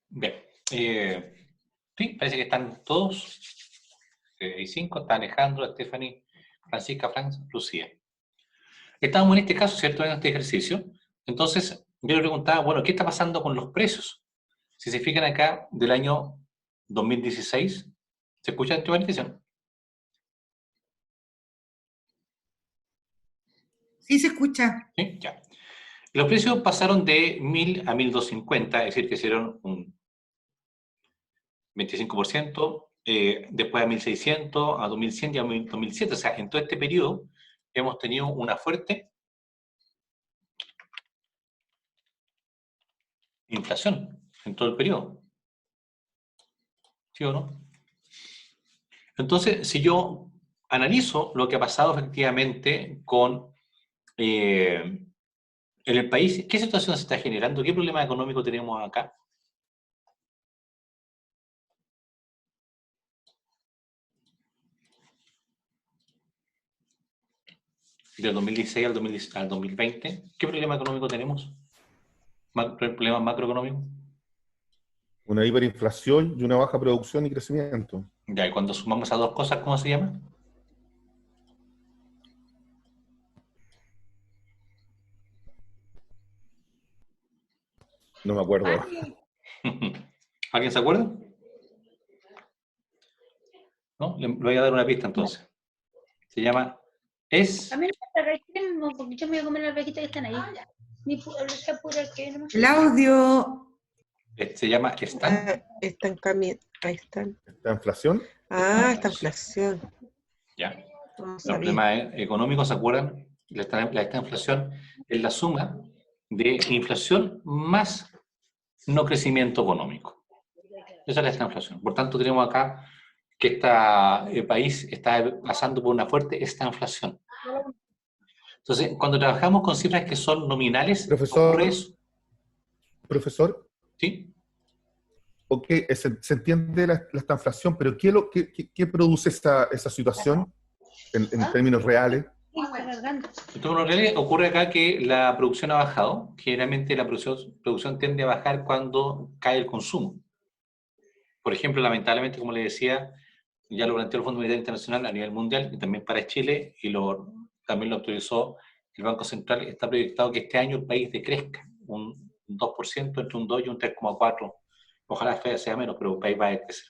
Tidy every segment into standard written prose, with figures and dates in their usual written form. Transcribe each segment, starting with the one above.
Bien. Sí, parece que están todos. Hay cinco. Está Alejandro, Stephanie, Francisca, Franz, Lucía. Estábamos en este caso, ¿cierto? En este ejercicio. Entonces, yo le preguntaba, bueno, ¿qué está pasando con los precios? Si se fijan acá, del año 2016, ¿se escucha en tu bendición? Sí, se escucha. Sí, ya. Los precios pasaron de 1000 a 1250, es decir, que hicieron un 25%, después a 1600, a 2100 y a 2007. O sea, en todo este periodo hemos tenido una fuerte inflación en todo el periodo. ¿Sí o no? Entonces, si yo analizo lo que ha pasado efectivamente con en el país, ¿qué situación se está generando? ¿Qué problema económico tenemos acá? Del 2016 al 2020, ¿qué problema económico tenemos? ¿Problemas macroeconómicos? Una hiperinflación y una baja producción y crecimiento. Ya, y cuando sumamos esas dos cosas, ¿cómo se llama? No me acuerdo. ¿Alguien se acuerda? ¿No? Le voy a dar una pista entonces. Se llama A mí no me requieren, porque yo me voy a comer las vaquitas que están ahí. Ni está pura que no. El audio. se llama estan. Están cambiando. Ahí están. ¿Esta inflación? Esta inflación. Ya. No Los sabía. problemas económicos, ¿se acuerdan? Esta inflación es la suma de inflación más no crecimiento económico. Esa es la inflación. Por tanto, tenemos acá que el país está pasando por una fuerte estanflación. Entonces, cuando trabajamos con cifras que son nominales, ocurre eso. Profesor, ¿Sí? ok, se entiende la estanflación, pero ¿qué produce esa situación en términos reales? Entonces, ocurre acá que la producción ha bajado. Generalmente la producción tiende a bajar cuando cae el consumo. Por ejemplo, lamentablemente, como le decía, ya lo planteó el Fondo Monetario Internacional a nivel mundial y también para Chile, y también lo autorizó el Banco Central. Está proyectado que este año el país decrezca un 2%, entre un 2 y un 3,4%. Ojalá sea menos, pero el país va a crecer.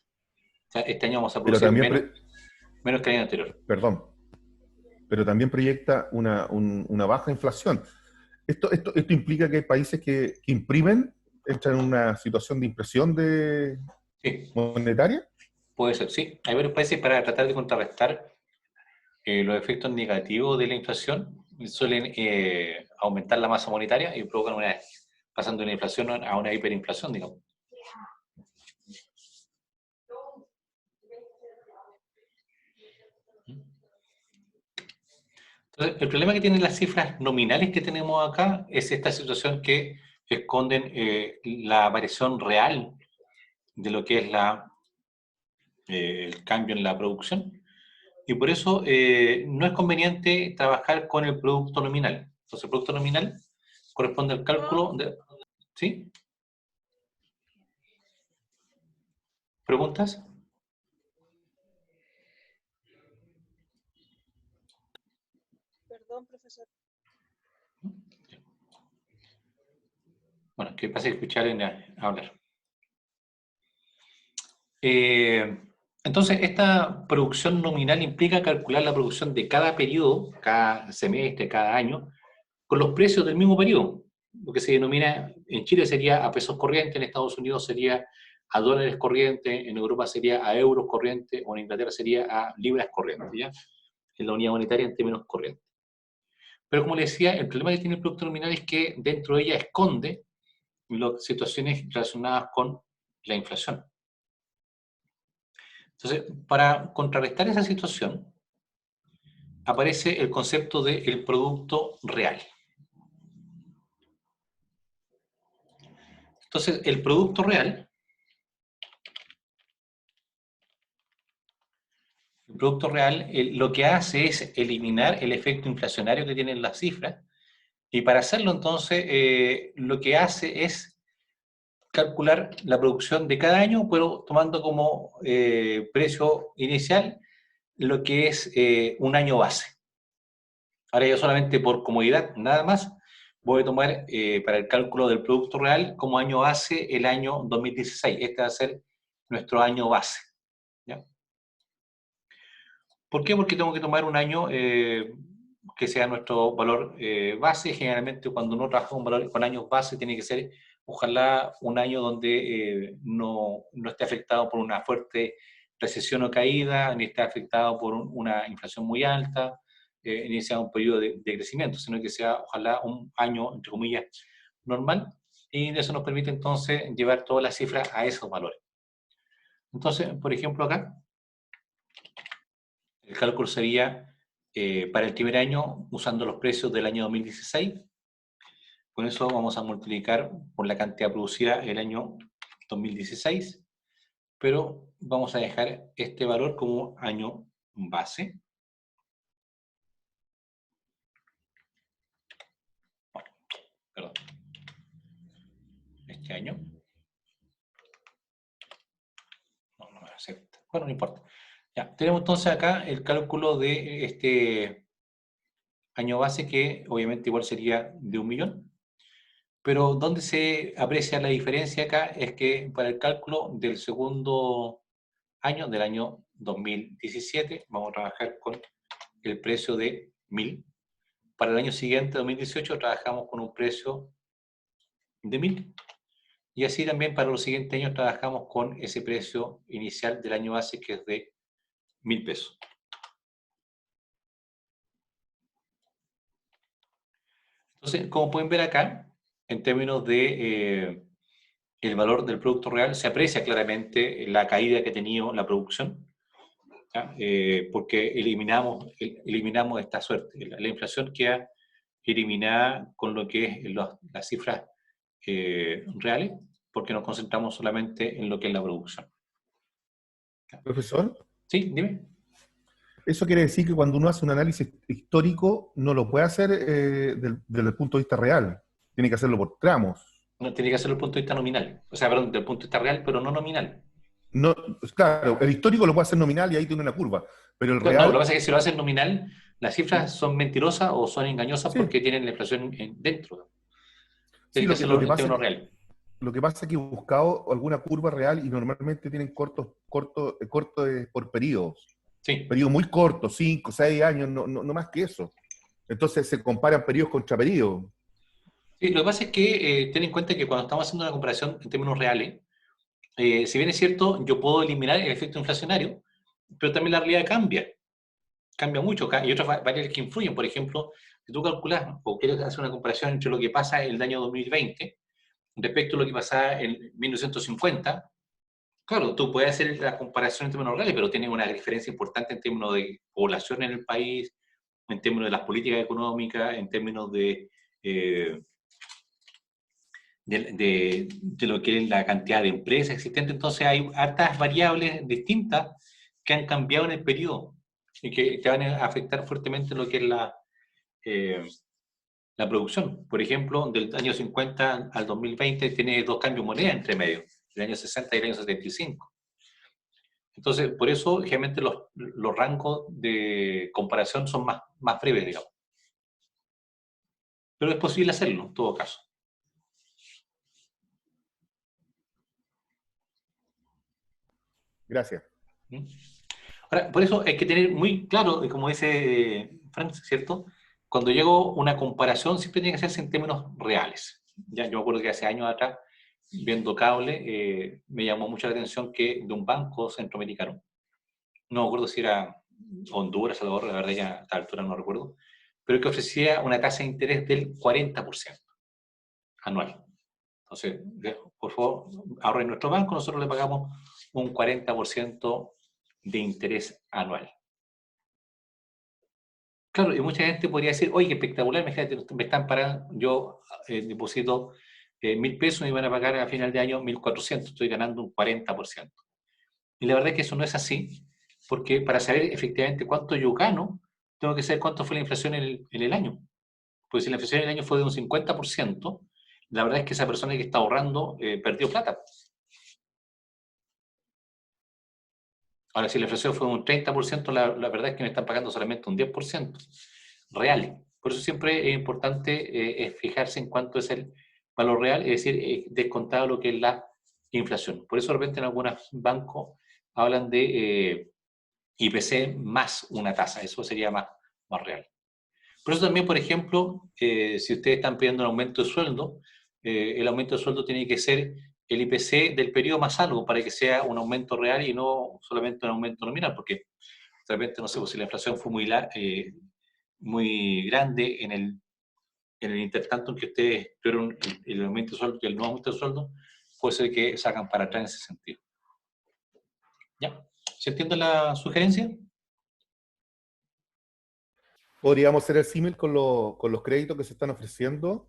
O sea, este año vamos a producir menos que el año anterior. Perdón, pero también proyecta una baja inflación. ¿Esto implica que hay países que imprimen, entran en una situación de impresión monetaria? Puede ser, sí. Hay varios países para tratar de contrarrestar los efectos negativos de la inflación. Suelen aumentar la masa monetaria y provocan pasando de una inflación a una hiperinflación, digamos. Entonces, el problema que tienen las cifras nominales que tenemos acá es esta situación que esconden la variación real de lo que es el cambio en la producción, y por eso no es conveniente trabajar con el producto nominal. Entonces, el producto nominal corresponde al cálculo de... ¿Sí? ¿Preguntas? Perdón, profesor. Bueno, que pase a escuchar y hablar. Entonces, esta producción nominal implica calcular la producción de cada periodo, cada semestre, cada año, con los precios del mismo periodo. Lo que se denomina, en Chile sería a pesos corrientes, en Estados Unidos sería a dólares corrientes, en Europa sería a euros corrientes, o en Inglaterra sería a libras corrientes, ¿ya? En la unidad monetaria en términos corrientes. Pero como les decía, el problema que tiene el producto nominal es que dentro de ella esconde situaciones relacionadas con la inflación. Entonces, para contrarrestar esa situación, aparece el concepto del producto real. Entonces, el producto real, lo que hace es eliminar el efecto inflacionario que tienen las cifras, y para hacerlo entonces, lo que hace es calcular la producción de cada año, pero tomando como precio inicial lo que es un año base. Ahora yo solamente por comodidad, nada más, voy a tomar para el cálculo del producto real como año base el año 2016. Este va a ser nuestro año base. ¿Ya? ¿Por qué? Porque tengo que tomar un año que sea nuestro valor base. Generalmente cuando uno trabaja con años base tiene que ser, ojalá, un año donde no esté afectado por una fuerte recesión o caída, ni esté afectado por una inflación muy alta, ni sea un periodo de crecimiento, sino que sea, ojalá, un año, entre comillas, normal, y eso nos permite entonces llevar todas las cifras a esos valores. Entonces, por ejemplo, acá, el cálculo sería para el primer año usando los precios del año 2016. Con eso vamos a multiplicar por la cantidad producida el año 2016, pero vamos a dejar este valor como año base. Perdón. Este año. No me acepta. Bueno, no importa. Ya, tenemos entonces acá el cálculo de este año base, que obviamente igual sería de 1.000.000. Pero donde se aprecia la diferencia acá es que para el cálculo del segundo año, del año 2017, vamos a trabajar con el precio de 1.000. Para el año siguiente, 2018, trabajamos con un precio de 1.000. Y así también para los siguientes años trabajamos con ese precio inicial del año base, que es de 1.000 pesos. Entonces, como pueden ver acá, en términos de el valor del producto real, se aprecia claramente la caída que ha tenido la producción, porque eliminamos esta suerte. La inflación queda eliminada con lo que es las cifras reales, porque nos concentramos solamente en lo que es la producción. Profesor, Sí, dime. eso quiere decir que cuando uno hace un análisis histórico no lo puede hacer desde el punto de vista real, tiene que hacerlo por tramos. No, tiene que hacerlo desde el punto de vista nominal. O sea, perdón, del punto de vista real, pero no nominal. No, claro, el histórico lo puede hacer nominal y ahí tiene una curva, pero el No, real... lo que pasa es que si lo hacen nominal, las cifras son mentirosas o son engañosas, Sí. porque tienen la inflación dentro. Sí, Tienes que hacerlo en términos reales. Lo que pasa es que he buscado alguna curva real y normalmente tienen cortos por periodos. Sí. Periodos muy cortos, 5, 6 años, no más que eso. Entonces se comparan periodos contra periodos. Sí, lo que pasa es que ten en cuenta que cuando estamos haciendo una comparación en términos reales, si bien es cierto, yo puedo eliminar el efecto inflacionario, pero también la realidad cambia mucho. Y otras variables que influyen. Por ejemplo, si tú calculas o quieres hacer una comparación entre lo que pasa en el año 2020 respecto a lo que pasaba en 1950, claro, tú puedes hacer la comparación en términos reales, pero tiene una diferencia importante en términos de población en el país, en términos de las políticas económicas, en términos de lo que es la cantidad de empresas existentes. Entonces hay hartas variables distintas que han cambiado en el periodo y que te van a afectar fuertemente lo que es la producción. Por ejemplo, del año 50 al 2020 tiene 2 cambios de moneda entre medio, el año 60 y el año 75. Entonces, por eso, generalmente los rangos de comparación son más breves, digamos. Pero es posible hacerlo, en todo caso. Gracias. Ahora, por eso hay que tener muy claro, y como dice Frank, ¿cierto? Cuando llego una comparación, siempre tiene que hacerse en términos reales. Ya, yo me acuerdo que hace años atrás, viendo cable, me llamó mucho la atención que de un banco centroamericano, no me acuerdo si era Honduras, Salvador, la verdad ya a esta altura no recuerdo, pero que ofrecía una tasa de interés del 40% anual. Entonces, por favor, ahorren nuestro banco, nosotros le pagamos un 40% de interés anual. Claro, y mucha gente podría decir, oye, qué espectacular, me están pagando, yo deposito 1.000 pesos y me van a pagar a final de año 1.400, estoy ganando un 40%. Y la verdad es que eso no es así, porque para saber efectivamente cuánto yo gano, tengo que saber cuánto fue la inflación en el año. Pues si la inflación en el año fue de un 50%, la verdad es que esa persona que está ahorrando perdió plata. Ahora, si la inflación fue un 30%, la verdad es que me están pagando solamente un 10% real. Por eso siempre es importante fijarse en cuánto es el valor real, es decir, descontado lo que es la inflación. Por eso de repente en algunos bancos hablan de IPC más una tasa, eso sería más real. Por eso también, por ejemplo, si ustedes están pidiendo un aumento de sueldo, el aumento de sueldo tiene que ser el IPC del periodo más algo para que sea un aumento real y no solamente un aumento nominal, porque de repente, no sé, pues si la inflación fue muy grande en el intertanto en que ustedes tuvieron el aumento de sueldo y el no aumento de sueldo, puede ser que sacan para atrás en ese sentido. ¿Ya? ¿Se entiende la sugerencia? Podríamos hacer el símil con los créditos que se están ofreciendo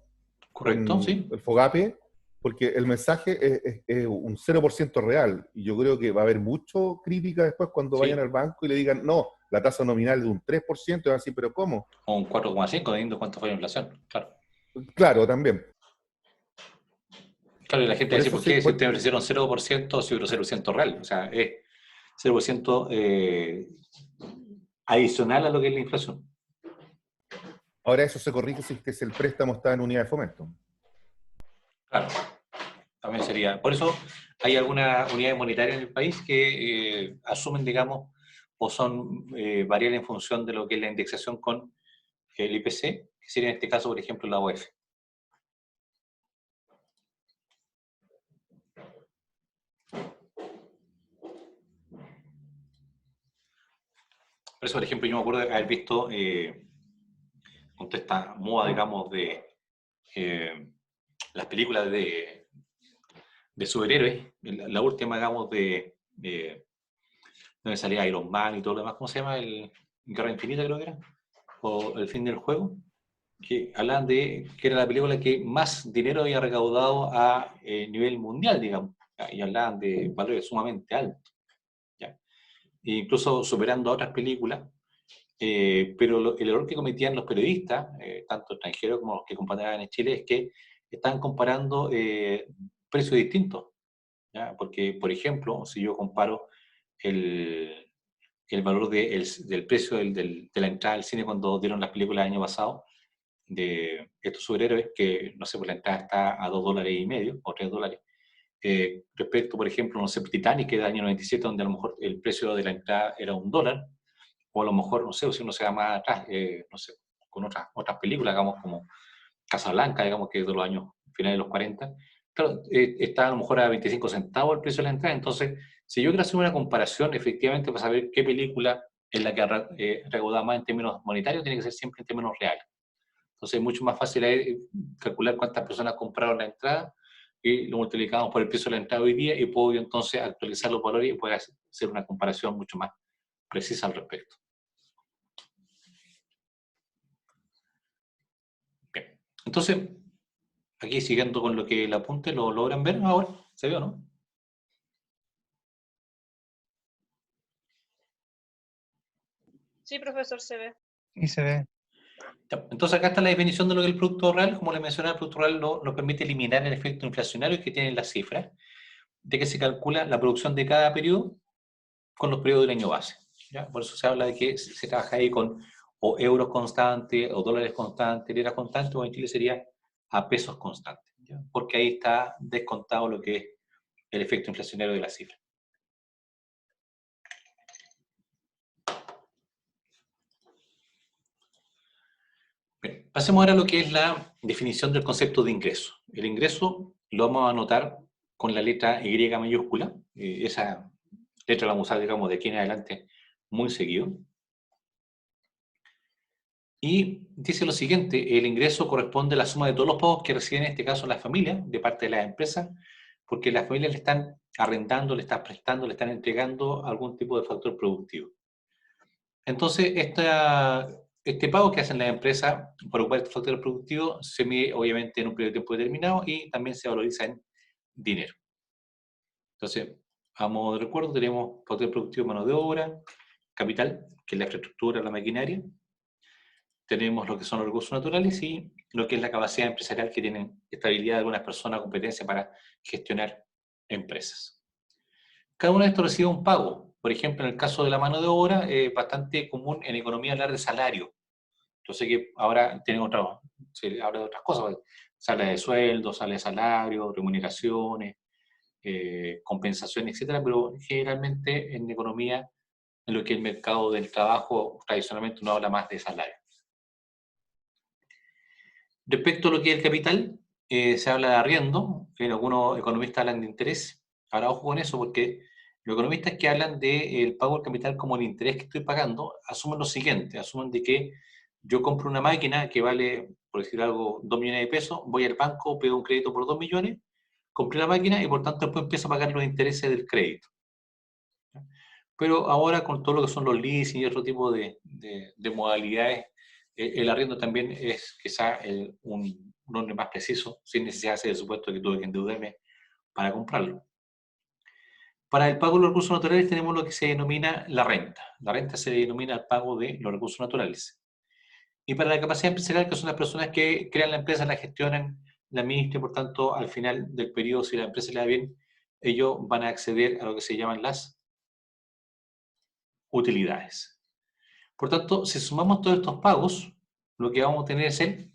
Correcto, con sí. el FOGAPE, porque el mensaje es un 0% real, y yo creo que va a haber mucho crítica después cuando Sí. vayan al banco y le digan, no, la tasa nominal es de un 3%, y van a decir, pero ¿cómo? O un 4,5, dependiendo cuánto fue la inflación, claro. Claro, también. Claro, y la gente Por dice, eso ¿por qué? Si por- ustedes ofrecieron 0%, si hubo 0% real. O sea, es 0% adicional a lo que es la inflación. ahora eso se corrige si es que el préstamo está en unidad de fomento. Claro, también sería. Por eso hay algunas unidades monetarias en el país que asumen, digamos, o son variables en función de lo que es la indexación con el IPC, que sería en este caso, por ejemplo, la OEF. Por eso, por ejemplo, yo me acuerdo de haber visto con toda esta moda, digamos, de las películas de superhéroes, la última, digamos, donde salía Iron Man y todo lo demás, ¿cómo se llama? El Guerra Infinita, creo que era, o El Fin del Juego, que hablaban de que era la película que más dinero había recaudado a nivel mundial, digamos, y hablaban de valores sumamente altos, ¿ya? E incluso superando a otras películas, pero el error que cometían los periodistas, tanto extranjeros como los que compartían en Chile, es que estaban comparando precios distintos, ¿ya? Porque, por ejemplo, si yo comparo el, el valor del precio de la entrada al cine cuando dieron las películas el año pasado, de estos superhéroes, que no sé, pues la entrada está a $2.50 o $3, respecto, por ejemplo, no sé, Titanic, que es del año 97, donde a lo mejor el precio de la entrada era $1, o a lo mejor, no sé, si uno se va más atrás, no sé, con otras películas, digamos, como Casablanca, digamos, que es de los años finales de los 40, claro, está a lo mejor a 25 centavos el precio de la entrada. Entonces, si yo quiero hacer una comparación, efectivamente, para saber qué película es la que ha recaudado más en términos monetarios, tiene que ser siempre en términos reales. Entonces, es mucho más fácil calcular cuántas personas compraron la entrada y lo multiplicamos por el precio de la entrada hoy día y puedo yo entonces actualizar los valores y poder hacer una comparación mucho más precisa al respecto. Bien. Entonces, aquí siguiendo con lo que el apunte, ¿lo logran ver ahora? ¿Se ve o no? Sí, profesor, se ve. Y se ve. Ya, entonces acá está la definición de lo que es el producto real. Como les mencionaba, el producto real nos permite eliminar el efecto inflacionario que tienen las cifras, de que se calcula la producción de cada periodo con los periodos del año base, ¿ya? Por eso se habla de que se trabaja ahí con o euros constantes, o dólares constantes, liras constantes, o en Chile sería a pesos constantes, ¿ya? Porque ahí está descontado lo que es el efecto inflacionario de la cifra. Bien, pasemos ahora a lo que es la definición del concepto de ingreso. El ingreso lo vamos a anotar con la letra Y mayúscula. Esa letra la vamos a usar, digamos, de aquí en adelante muy seguido. Y dice lo siguiente: el ingreso corresponde a la suma de todos los pagos que reciben, en este caso, las familias, de parte de las empresas, porque las familias le están arrendando, le están prestando, le están entregando algún tipo de factor productivo. Entonces, este pago que hacen las empresas por ocupar este factor productivo se mide obviamente en un periodo de tiempo determinado y también se valoriza en dinero. Entonces, a modo de recuerdo, tenemos factor productivo, mano de obra, capital, que es la infraestructura, la maquinaria, tenemos lo que son los recursos naturales y lo que es la capacidad empresarial, que tienen estabilidad de algunas personas, competencia para gestionar empresas. Cada uno de estos recibe un pago. Por ejemplo, en el caso de la mano de obra, es bastante común en economía hablar de salario. Entonces que ahora se habla de otras cosas, sale de sueldo, sale de salario, remuneraciones, compensaciones, etcétera, pero generalmente en economía, en lo que es el mercado del trabajo, tradicionalmente uno habla más de salario. Respecto a lo que es el capital, se habla de arriendo, que algunos economistas hablan de interés. Ahora ojo con eso, porque los economistas que hablan del pago del capital como el interés que estoy pagando, asumen lo siguiente, asumen de que yo compro una máquina que vale, por decir algo, 2 millones de pesos, voy al banco, pido un crédito por 2 millones, compré la máquina y por tanto después empiezo a pagar los intereses del crédito. Pero ahora con todo lo que son los leasing y otro tipo de modalidades, el arriendo también es quizá un nombre más preciso, sin necesidad de hacer el supuesto de que tuve que endeudarme para comprarlo. Para el pago de los recursos naturales tenemos lo que se denomina la renta. La renta se denomina el pago de los recursos naturales. Y para la capacidad empresarial, que son las personas que crean la empresa, la gestionan, la administran, por tanto, al final del periodo, si la empresa le da bien, ellos van a acceder a lo que se llaman las utilidades. Por tanto, si sumamos todos estos pagos, lo que vamos a tener es el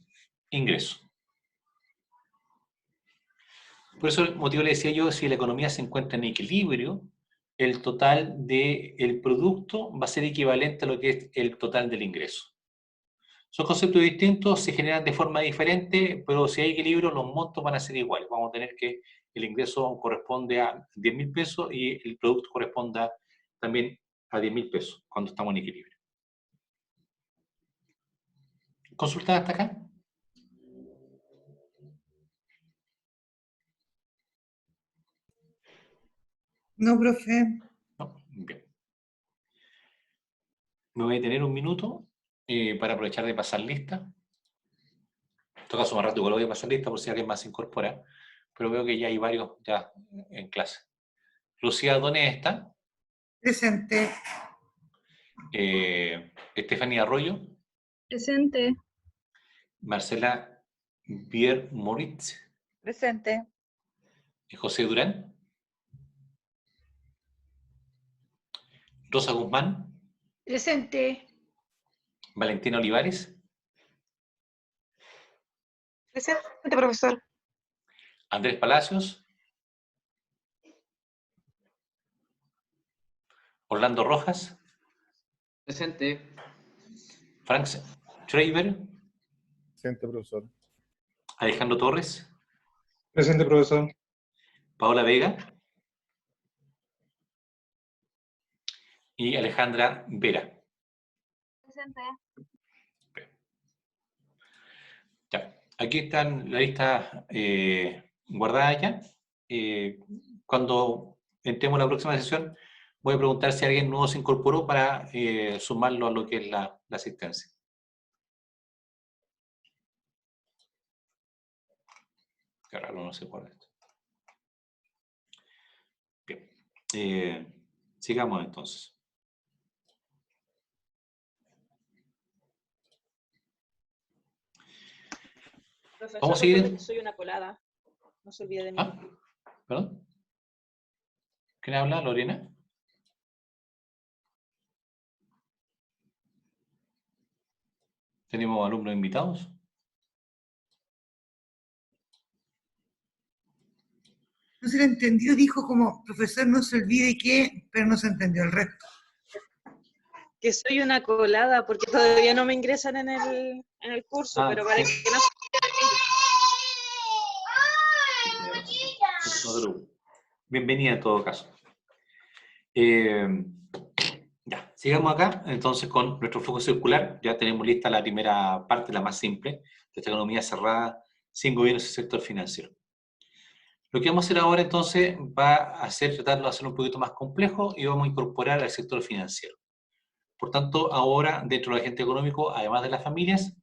ingreso. Por eso el motivo le decía yo, si la economía se encuentra en equilibrio, el total del producto va a ser equivalente a lo que es el total del ingreso. Son conceptos distintos, se generan de forma diferente, pero si hay equilibrio, los montos van a ser iguales. Vamos a tener que el ingreso corresponde a 10.000 pesos y el producto corresponda también a 10.000 pesos cuando estamos en equilibrio. ¿Consulta hasta acá? No, profe. No, bien. Me voy a tener un minuto para aprovechar de pasar lista. En todo caso, más rato igual voy a pasar lista por si alguien más se incorpora, pero veo que ya hay varios ya en clase. Lucía, ¿dónde está? Presente. Estefanía Arroyo. Presente. Marcela Bier Moritz. Presente. José Durán. Rosa Guzmán. Presente. Valentina Olivares. Presente, profesor. Andrés Palacios. Orlando Rojas. Presente. Frank Schreiber. Presente, profesor. Alejandro Torres. Presente, profesor. Paola Vega. Y Alejandra Vera. Presente. Ya. Aquí están la lista guardada ya. Cuando entremos a la próxima sesión, voy a preguntar si alguien nuevo se incorporó para sumarlo a lo que es la asistencia. Qué raro, no sé por esto. Bien. Sigamos entonces. Profesor, Vamos a seguir. recuerde que soy una colada. No se olvide de mí. Ah, ¿perdón? ¿Quién habla, Lorena? ¿Tenemos alumnos invitados? No se le entendió, dijo como, profesor, no se olvide que, pero no se entendió el resto. Que soy una colada porque todavía no me ingresan en el curso, pero parece sí. que no. No te preocupes. Bienvenida en todo caso. Ya, sigamos acá entonces con nuestro flujo circular. Ya tenemos lista la primera parte, la más simple, de esta economía cerrada, sin gobiernos y sector financiero. Lo que vamos a hacer ahora entonces va a ser tratarlo de hacer un poquito más complejo y vamos a incorporar al sector financiero. Por tanto, ahora dentro del agente económico, además de las familias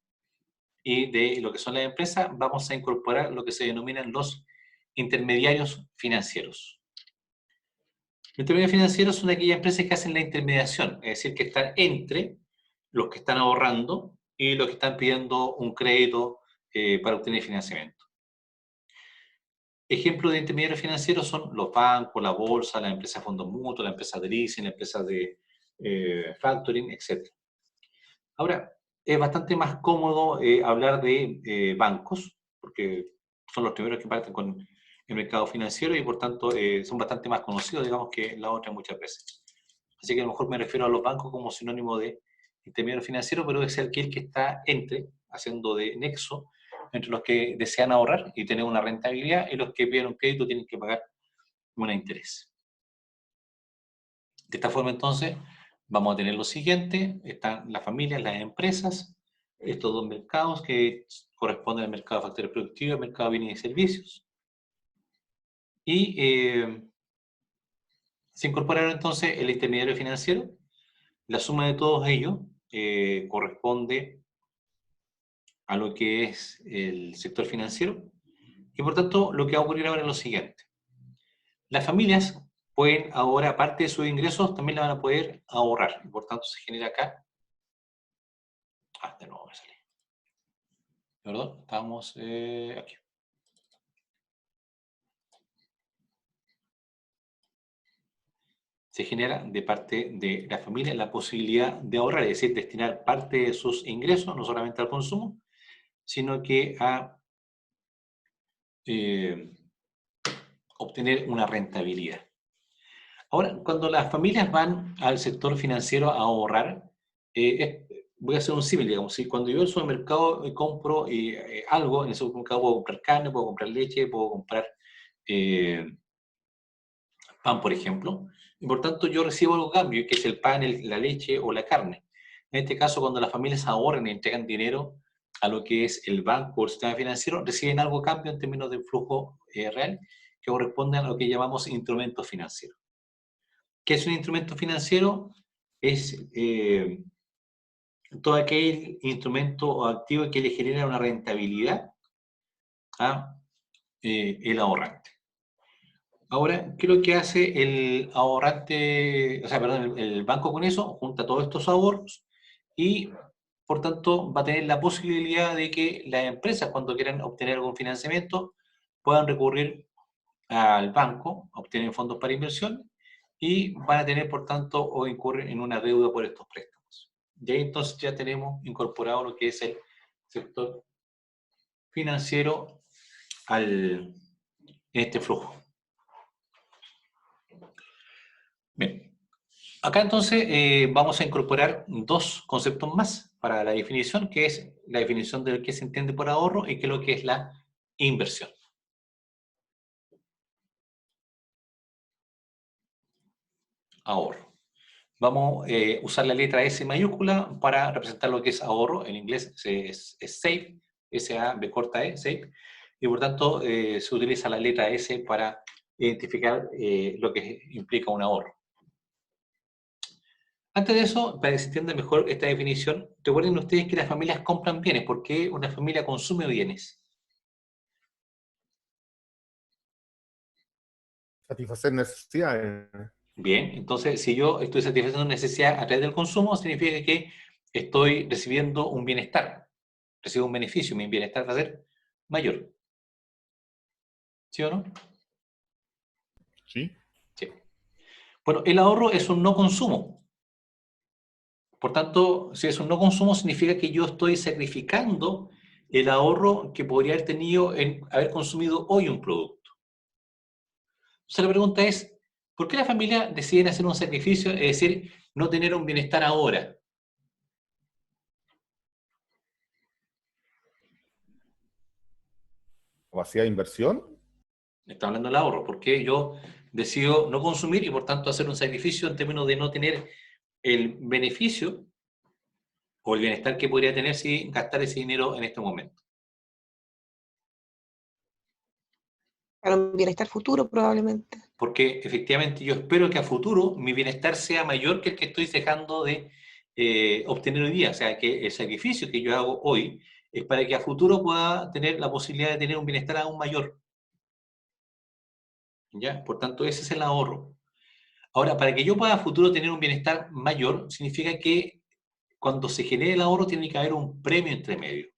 y de lo que son las empresas, vamos a incorporar lo que se denominan los intermediarios financieros. Los intermediarios financieros son aquellas empresas que hacen la intermediación, es decir, que están entre los que están ahorrando y los que están pidiendo un crédito para obtener financiamiento. Ejemplos de intermediarios financieros son los bancos, la bolsa, las empresas de fondos mutuos, las empresas de leasing, las empresas de factoring, etc. Ahora, es bastante más cómodo hablar de bancos, porque son los primeros que parten con el mercado financiero y por tanto son bastante más conocidos, digamos, que las otras muchas veces. Así que a lo mejor me refiero a los bancos como sinónimo de intermediario financiero, pero es aquel que está haciendo de nexo entre los que desean ahorrar y tener una rentabilidad y los que piden un crédito tienen que pagar un interés. De esta forma, entonces, vamos a tener lo siguiente: están las familias, las empresas, estos dos mercados que corresponden al mercado de factores productivos y al mercado de bienes y servicios. Y se incorporaron entonces el intermediario financiero. La suma de todos ellos corresponde a lo que es el sector financiero. Y por tanto, lo que va a ocurrir ahora es lo siguiente. Las familias pueden ahora, aparte de sus ingresos, también la van a poder ahorrar. Y por tanto, se genera acá. De nuevo me sale. Perdón, estamos aquí. Se genera de parte de la familia la posibilidad de ahorrar, es decir, destinar parte de sus ingresos, no solamente al consumo, sino que a obtener una rentabilidad. Ahora, cuando las familias van al sector financiero a ahorrar, voy a hacer un símil, digamos, si cuando yo en el supermercado compro algo, en el supermercado puedo comprar carne, puedo comprar leche, puedo comprar pan, por ejemplo, y por tanto yo recibo algo a cambio, que es el pan, la leche o la carne. En este caso, cuando las familias ahorran y entregan dinero a lo que es el banco o el sistema financiero, reciben algo a cambio en términos de flujo real, que corresponde a lo que llamamos instrumentos financieros. ¿Qué es un instrumento financiero? Es todo aquel instrumento o activo que le genera una rentabilidad a el ahorrante. Ahora, ¿qué es lo que hace el ahorrante, el banco con eso? Junta todos estos ahorros y, por tanto, va a tener la posibilidad de que las empresas, cuando quieran obtener algún financiamiento, puedan recurrir al banco, obtener fondos para inversión y van a tener, por tanto, o incurrir en una deuda por estos préstamos. Y ahí entonces ya tenemos incorporado lo que es el sector financiero en este flujo. Bien, acá entonces vamos a incorporar dos conceptos más para la definición, que es la definición de lo que se entiende por ahorro y que es lo que es la inversión. Ahorro. Vamos a usar la letra S mayúscula para representar lo que es ahorro. En inglés es save, S-A-B corta E, save. Y por tanto se utiliza la letra S para identificar lo que implica un ahorro. Antes de eso, para que se entienda mejor esta definición, recuerden ustedes que las familias compran bienes. ¿Por qué una familia consume bienes? Satisfacer necesidades. Bien, entonces si yo estoy satisfaciendo una necesidad a través del consumo, significa que estoy recibiendo un bienestar, recibo un beneficio, mi bienestar va a ser mayor. ¿Sí o no? Sí. Sí. Bueno, el ahorro es un no consumo. Por tanto, si es un no consumo, significa que yo estoy sacrificando el ahorro que podría haber tenido en haber consumido hoy un producto. Entonces la pregunta es, ¿por qué la familia decide hacer un sacrificio, es decir, no tener un bienestar ahora? Capacidad de inversión. Está hablando del ahorro. ¿Por qué yo decido no consumir y por tanto hacer un sacrificio en términos de no tener el beneficio o el bienestar que podría tener si gastar ese dinero en este momento? Para un bienestar futuro, probablemente. Porque efectivamente yo espero que a futuro mi bienestar sea mayor que el que estoy dejando de obtener hoy día. O sea, que el sacrificio que yo hago hoy es para que a futuro pueda tener la posibilidad de tener un bienestar aún mayor. ¿Ya? Por tanto, ese es el ahorro. Ahora, para que yo pueda a futuro tener un bienestar mayor, significa que cuando se genere el ahorro tiene que haber un premio entre medio.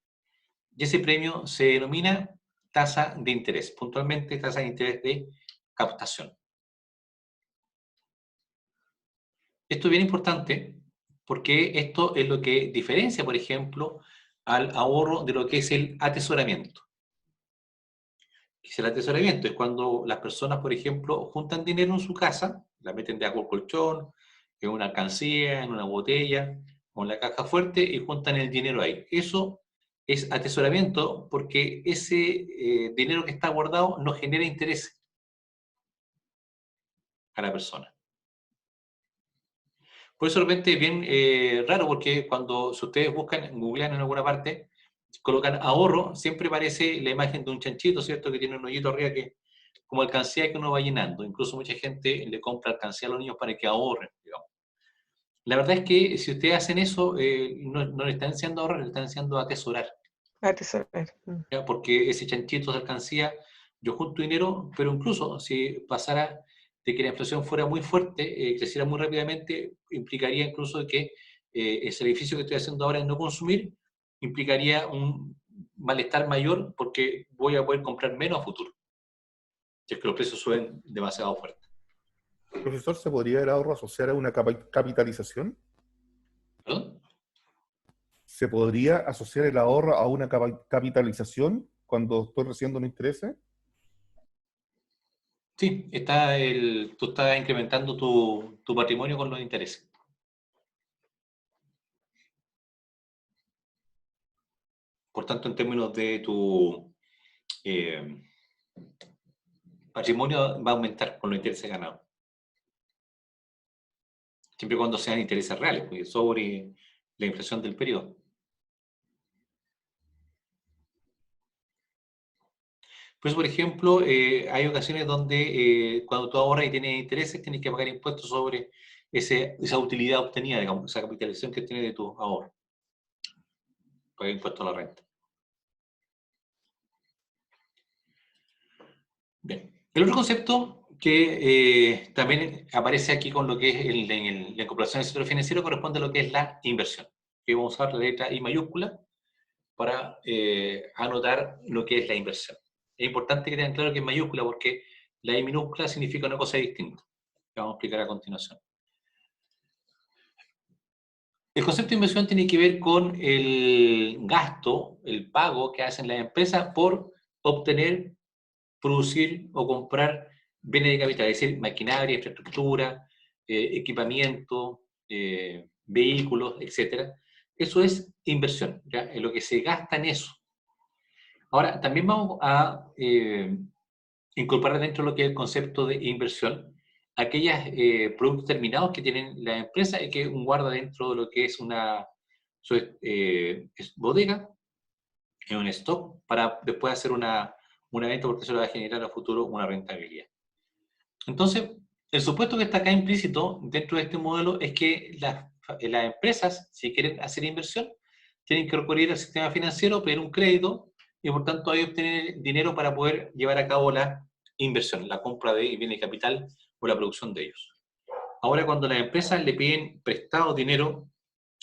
Y ese premio se denomina tasa de interés, puntualmente tasa de interés de captación. Esto es bien importante porque esto es lo que diferencia, por ejemplo, al ahorro de lo que es el atesoramiento. ¿Qué es el atesoramiento? Es cuando las personas, por ejemplo, juntan dinero en su casa, la meten debajo del colchón, en una alcancía, en una botella, o en la caja fuerte y juntan el dinero ahí. Eso es atesoramiento porque ese dinero que está guardado no genera interés a la persona. Por eso de repente es bien raro porque cuando si ustedes buscan, googlean en alguna parte, colocan ahorro, siempre aparece la imagen de un chanchito, ¿cierto? Que tiene un hoyito arriba que como alcancía que uno va llenando. Incluso mucha gente le compra alcancía a los niños para que ahorren, digamos. La verdad es que si ustedes hacen eso, no le están enseñando a ahorrar, le están enseñando a atesorar. Atesorar. ¿Ya? Porque ese chanchito de alcancía, yo junto dinero, pero incluso si pasara de que la inflación fuera muy fuerte, creciera muy rápidamente, implicaría incluso que ese edificio que estoy haciendo ahora en no consumir, implicaría un malestar mayor porque voy a poder comprar menos a futuro. Si es que los precios suben demasiado fuerte. Profesor, ¿se podría el ahorro asociar a una capitalización? ¿Perdón? ¿Se podría asociar el ahorro a una capitalización cuando estoy recibiendo un interés? Sí, tú estás incrementando tu patrimonio con los intereses. Por tanto, en términos de tu patrimonio va a aumentar con los intereses ganados. Siempre y cuando sean intereses reales, porque sobre la inflación del periodo. Pues, por ejemplo, hay ocasiones donde cuando tú ahorras y tienes intereses, tienes que pagar impuestos sobre esa utilidad obtenida, digamos, esa capitalización que tienes de tu ahorro. Pagar impuestos a la renta. Bien. El otro concepto que también aparece aquí con lo que es la incorporación del sector financiero corresponde a lo que es la inversión. Que vamos a usar la letra I mayúscula para anotar lo que es la inversión. Es importante que tengan claro que es mayúscula porque la I minúscula significa una cosa distinta. Que vamos a explicar a continuación. El concepto de inversión tiene que ver con el gasto, el pago que hacen las empresas por obtener, producir o comprar bienes de capital, es decir, maquinaria, infraestructura, equipamiento, vehículos, etc. Eso es inversión, ¿ya? Es lo que se gasta en eso. Ahora, también vamos a incorporar dentro de lo que es el concepto de inversión aquellos productos terminados que tienen la empresa y que guarda dentro de lo que es es bodega, en un stock, para después hacer una venta porque eso le va a generar a futuro una rentabilidad. Entonces, el supuesto que está acá implícito dentro de este modelo es que las empresas, si quieren hacer inversión, tienen que recurrir al sistema financiero, pedir un crédito y por tanto ahí obtener dinero para poder llevar a cabo la inversión, la compra de bienes de capital o la producción de ellos. Ahora, cuando las empresas le piden prestado dinero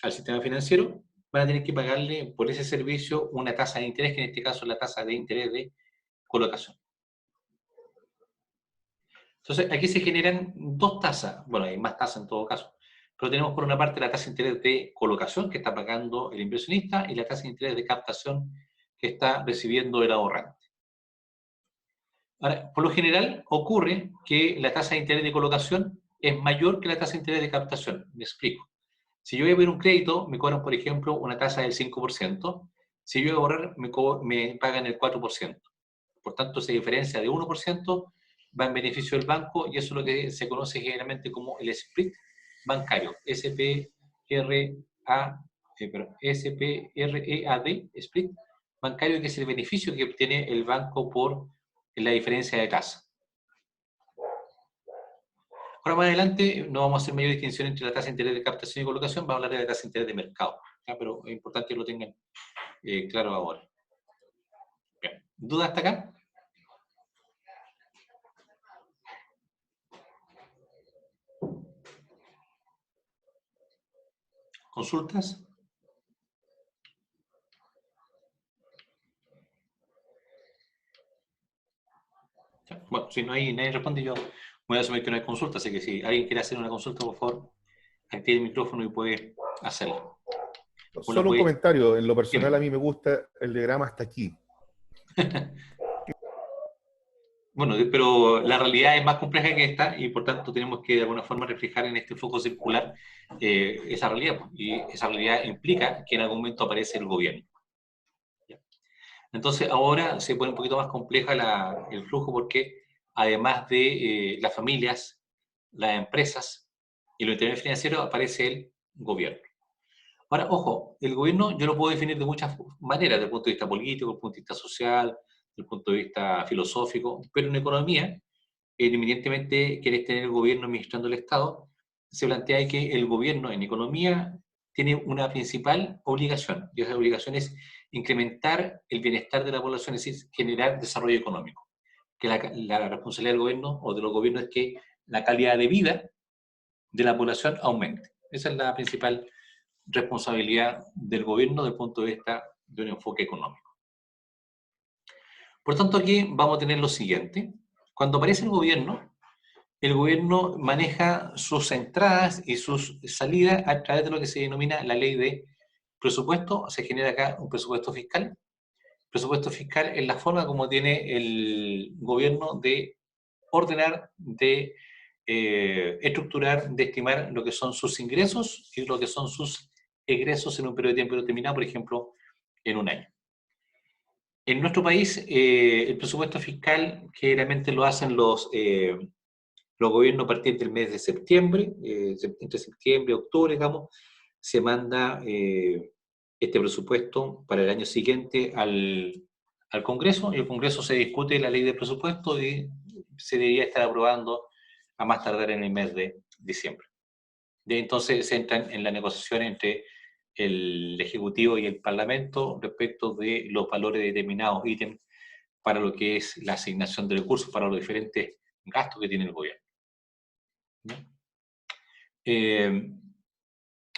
al sistema financiero, van a tener que pagarle por ese servicio una tasa de interés, que en este caso es la tasa de interés de colocación. Entonces, aquí se generan dos tasas, bueno, hay más tasas en todo caso, pero tenemos por una parte la tasa de interés de colocación que está pagando el inversionista y la tasa de interés de captación que está recibiendo el ahorrante. Ahora, por lo general ocurre que la tasa de interés de colocación es mayor que la tasa de interés de captación. Me explico. Si yo voy a pedir un crédito, me cobran, por ejemplo, una tasa del 5%. Si yo voy a ahorrar, me pagan el 4%. Por tanto, esa diferencia de 1% va en beneficio del banco y eso es lo que se conoce generalmente como el split bancario, SPREAD, split bancario, que es el beneficio que obtiene el banco por la diferencia de tasa. Ahora más adelante no vamos a hacer mayor distinción entre la tasa de interés de captación y colocación, vamos a hablar de la tasa de interés de mercado, ¿ya? Pero es importante que lo tengan claro ahora. Bien. ¿Dudas hasta acá? ¿Consultas? No, si no hay nadie responde, yo voy a asumir que no hay consulta, así que si alguien quiere hacer una consulta, por favor, active el micrófono y puede hacerlo. Solo un comentario, en lo personal a mí me gusta el diagrama hasta aquí. Bueno, pero la realidad es más compleja que esta y por tanto tenemos que de alguna forma reflejar en este foco circular esa realidad. Y esa realidad implica que en algún momento aparece el gobierno. ¿Ya? Entonces ahora se pone un poquito más compleja el flujo porque además de las familias, las empresas y los intermediarios financieros aparece el gobierno. Ahora, ojo, el gobierno yo lo puedo definir de muchas maneras, desde el punto de vista político, desde el punto de vista social, desde el punto de vista filosófico, pero en economía, eminentemente quieres tener el gobierno administrando el Estado, se plantea que el gobierno en economía tiene una principal obligación, y esa obligación es incrementar el bienestar de la población, es decir, generar desarrollo económico. Que la responsabilidad del gobierno o de los gobiernos es que la calidad de vida de la población aumente. Esa es la principal responsabilidad del gobierno desde el punto de vista de un enfoque económico. Por tanto, aquí vamos a tener lo siguiente. Cuando aparece el gobierno maneja sus entradas y sus salidas a través de lo que se denomina la ley de presupuesto. Se genera acá un presupuesto fiscal. El presupuesto fiscal es la forma como tiene el gobierno de ordenar, de estructurar, de estimar lo que son sus ingresos y lo que son sus egresos en un periodo de tiempo determinado, por ejemplo, en un año. En nuestro país, el presupuesto fiscal generalmente lo hacen los gobiernos a partir del mes de septiembre, entre septiembre y octubre, digamos, se manda este presupuesto para el año siguiente al Congreso, y el Congreso se discute la ley de presupuesto y se debería estar aprobando a más tardar en el mes de diciembre. De entonces se entran en la negociación entre el Ejecutivo y el Parlamento respecto de los valores de determinados ítems para lo que es la asignación de recursos para los diferentes gastos que tiene el gobierno.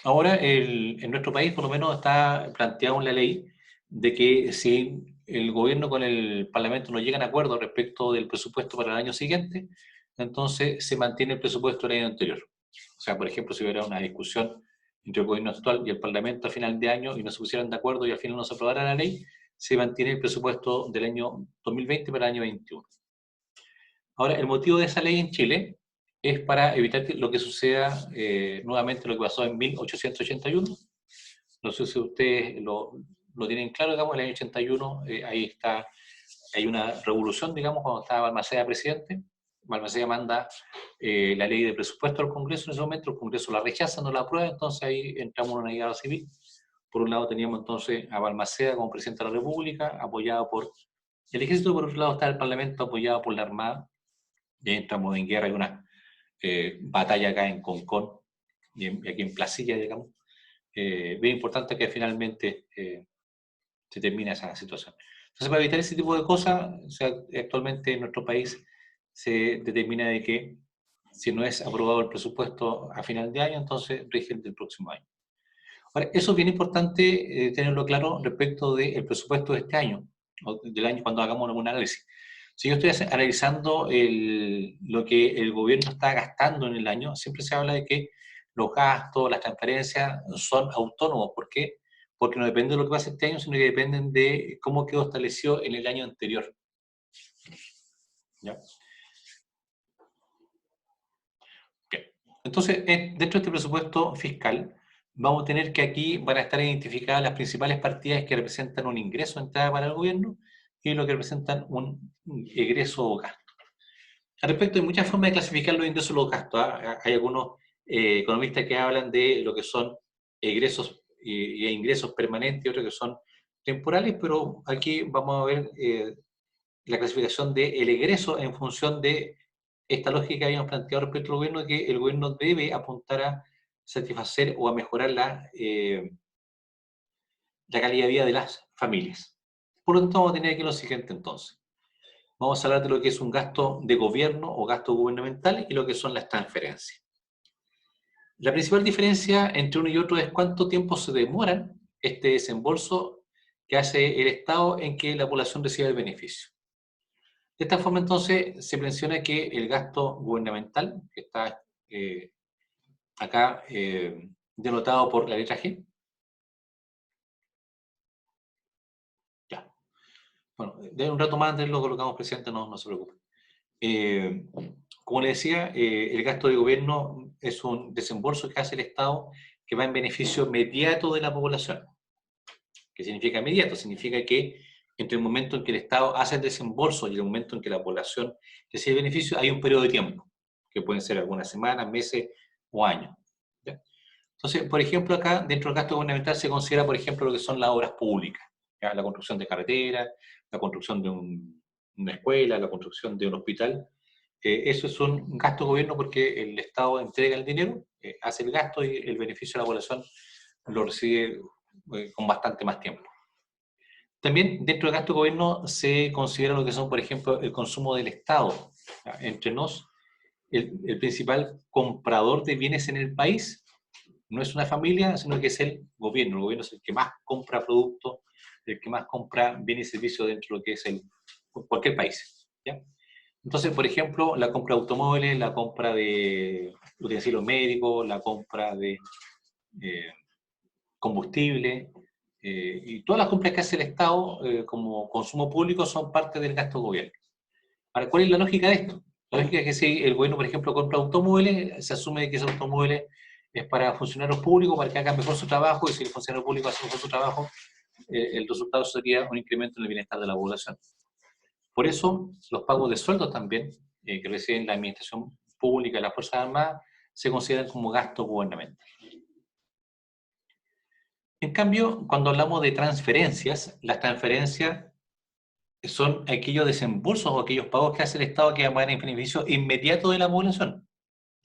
Ahora, en nuestro país, por lo menos, está planteado en la ley de que si el gobierno con el Parlamento no llegan a acuerdo respecto del presupuesto para el año siguiente, entonces se mantiene el presupuesto del año anterior. O sea, por ejemplo, si hubiera una discusión entre el gobierno actual y el Parlamento a final de año y no se pusieran de acuerdo y al final no se aprobara la ley, se mantiene el presupuesto del año 2020 para el año 2021. Ahora, el motivo de esa ley en Chile es para evitar lo que suceda nuevamente lo que pasó en 1881. No sé si ustedes lo tienen claro, digamos, en el año 81 ahí está, hay una revolución, digamos, cuando estaba Balmaceda presidente. Balmaceda manda la ley de presupuesto al Congreso en ese momento, el Congreso la rechaza, no la aprueba, entonces ahí entramos en una guerra civil. Por un lado teníamos entonces a Balmaceda como presidente de la República, apoyado por el ejército, por otro lado está el Parlamento apoyado por la Armada, y ahí entramos en guerra, hay una batalla acá en Concón, y aquí en Placilla, digamos. Bien importante que finalmente se termine esa situación. Entonces, para evitar ese tipo de cosas, o sea, actualmente en nuestro país se determina de que si no es aprobado el presupuesto a final de año, entonces rige el del próximo año. Ahora, eso es bien importante tenerlo claro respecto del presupuesto de este año, o del año cuando hagamos algún análisis. Si yo estoy analizando lo que el gobierno está gastando en el año, siempre se habla de que los gastos, las transferencias son autónomos. ¿Por qué? Porque no depende de lo que pase este año, sino que dependen de cómo quedó establecido en el año anterior. ¿Ya? Okay. Entonces, dentro de este presupuesto fiscal, vamos a tener que aquí van a estar identificadas las principales partidas que representan un ingreso de entrada para el gobierno y lo que representan un egreso o gasto. Al respecto, hay muchas formas de clasificar los ingresos y los gastos. Hay algunos economistas que hablan de lo que son egresos y ingresos permanentes y otros que son temporales, pero aquí vamos a ver la clasificación del egreso en función de esta lógica que habíamos planteado respecto al gobierno, que el gobierno debe apuntar a satisfacer o a mejorar la calidad de vida de las familias. Por lo tanto, vamos a tener aquí lo siguiente entonces. Vamos a hablar de lo que es un gasto de gobierno o gasto gubernamental y lo que son las transferencias. La principal diferencia entre uno y otro es cuánto tiempo se demora este desembolso que hace el Estado en que la población reciba el beneficio. De esta forma, entonces, se menciona que el gasto gubernamental, que está acá denotado por la letra G. Ya. Bueno, de un rato más antes lo colocamos presente, no se preocupen. Como le decía, el gasto de gobierno es un desembolso que hace el Estado que va en beneficio inmediato de la población. ¿Qué significa inmediato? Significa que entre el momento en que el Estado hace el desembolso y el momento en que la población recibe el beneficio, hay un periodo de tiempo, que pueden ser algunas semanas, meses o años. ¿Ya? Entonces, por ejemplo, acá dentro del gasto gubernamental se considera, por ejemplo, lo que son las obras públicas, ¿ya? La construcción de carreteras, la construcción de una escuela, la construcción de un hospital. Eso es un gasto de gobierno porque el Estado entrega el dinero, hace el gasto y el beneficio de la población lo recibe con bastante más tiempo. También dentro del gasto de gobierno se considera lo que son, por ejemplo, el consumo del Estado. ¿Ya? Entre nos, el principal comprador de bienes en el país no es una familia, sino que es el gobierno. El gobierno es el que más compra productos, el que más compra bienes y servicios dentro de lo que es cualquier país. ¿Ya? Entonces, por ejemplo, la compra de automóviles, la compra de utensilios médicos, la compra de combustible, y todas las compras que hace el Estado como consumo público son parte del gasto del gobierno. Ahora, ¿cuál es la lógica de esto? La lógica es que si el gobierno, por ejemplo, compra automóviles, se asume que esos automóviles es para funcionarios públicos, para que hagan mejor su trabajo, y si el funcionario público hace mejor su trabajo, el resultado sería un incremento en el bienestar de la población. Por eso, los pagos de sueldos también, que reciben la administración pública y las Fuerzas Armadas, se consideran como gasto gubernamental. En cambio, cuando hablamos de transferencias, las transferencias son aquellos desembolsos o aquellos pagos que hace el Estado que van en beneficio inmediato de la población.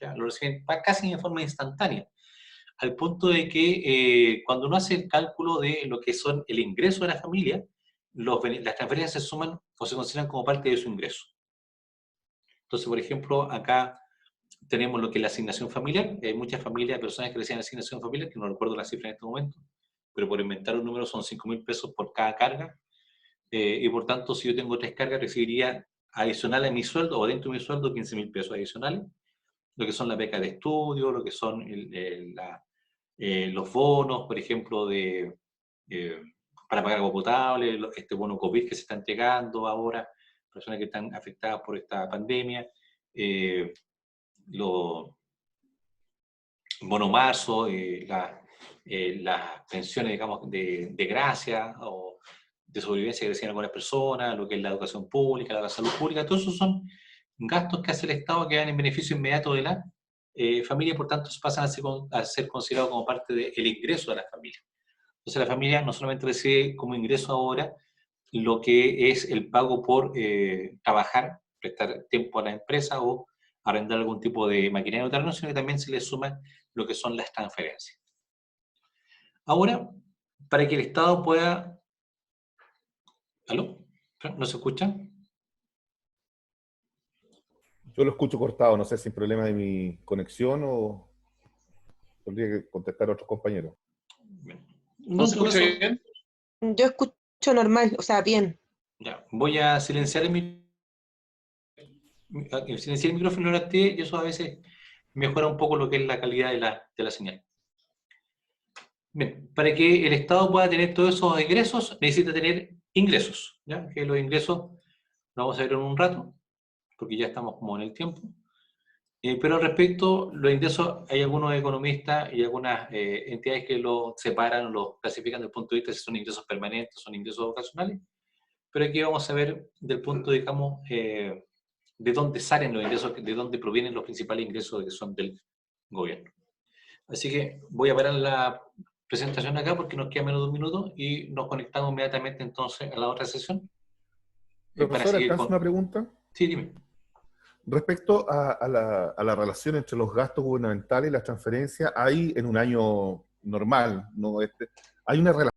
¿Ya? Lo reciben casi en forma instantánea. Al punto de que cuando uno hace el cálculo de lo que son el ingreso de la familia, las transferencias se suman o se consideran como parte de su ingreso. Entonces, por ejemplo, acá tenemos lo que es la asignación familiar. Hay muchas familias, personas que reciben asignación familiar, que no recuerdo la cifra en este momento, pero por inventar un número son 5.000 pesos por cada carga, y por tanto, si yo tengo 3 cargas, recibiría adicional a mi sueldo, o dentro de mi sueldo, 15.000 pesos adicionales, lo que son las becas de estudio, lo que son los bonos, por ejemplo, para pagar agua potable, este bono COVID que se está entregando ahora, personas que están afectadas por esta pandemia, los bono marzo, las pensiones, digamos, de gracia o de sobrevivencia que reciben algunas personas, lo que es la educación pública, la salud pública, todos esos son gastos que hace el Estado que van en beneficio inmediato de la familia, por tanto pasan a ser considerados como parte del ingreso de la familia. Entonces la familia no solamente recibe como ingreso ahora lo que es el pago por trabajar, prestar tiempo a la empresa o arrendar algún tipo de maquinaria o terreno, sino que también se le suman lo que son las transferencias. Ahora, para que el Estado pueda... ¿Aló? ¿No se escucha? Yo lo escucho cortado, no sé si es problema de mi conexión o tendría que contestar a otros compañeros. ¿No se escucha bien? Yo escucho normal, o sea, bien. Ya, voy a silenciar silenciar el micrófono durante, y eso a veces mejora un poco lo que es la calidad de la señal. Bien, para que el Estado pueda tener todos esos ingresos, necesita tener ingresos, ¿ya? Que los ingresos lo vamos a ver en un rato, porque ya estamos como en el tiempo. Pero al respecto, los ingresos, hay algunos economistas y algunas entidades que lo separan, lo clasifican desde el punto de vista si son ingresos permanentes, son ingresos ocasionales, pero aquí vamos a ver del punto, digamos, de dónde salen los ingresos, de dónde provienen los principales ingresos que son del gobierno. Así que voy a parar la presentación acá porque nos queda menos de un minuto y nos conectamos inmediatamente entonces a la otra sesión. Profesor, ¿alcanza una pregunta? Sí, dime. Respecto a la relación entre los gastos gubernamentales y las transferencias, hay en un año normal, ¿no? Hay una relación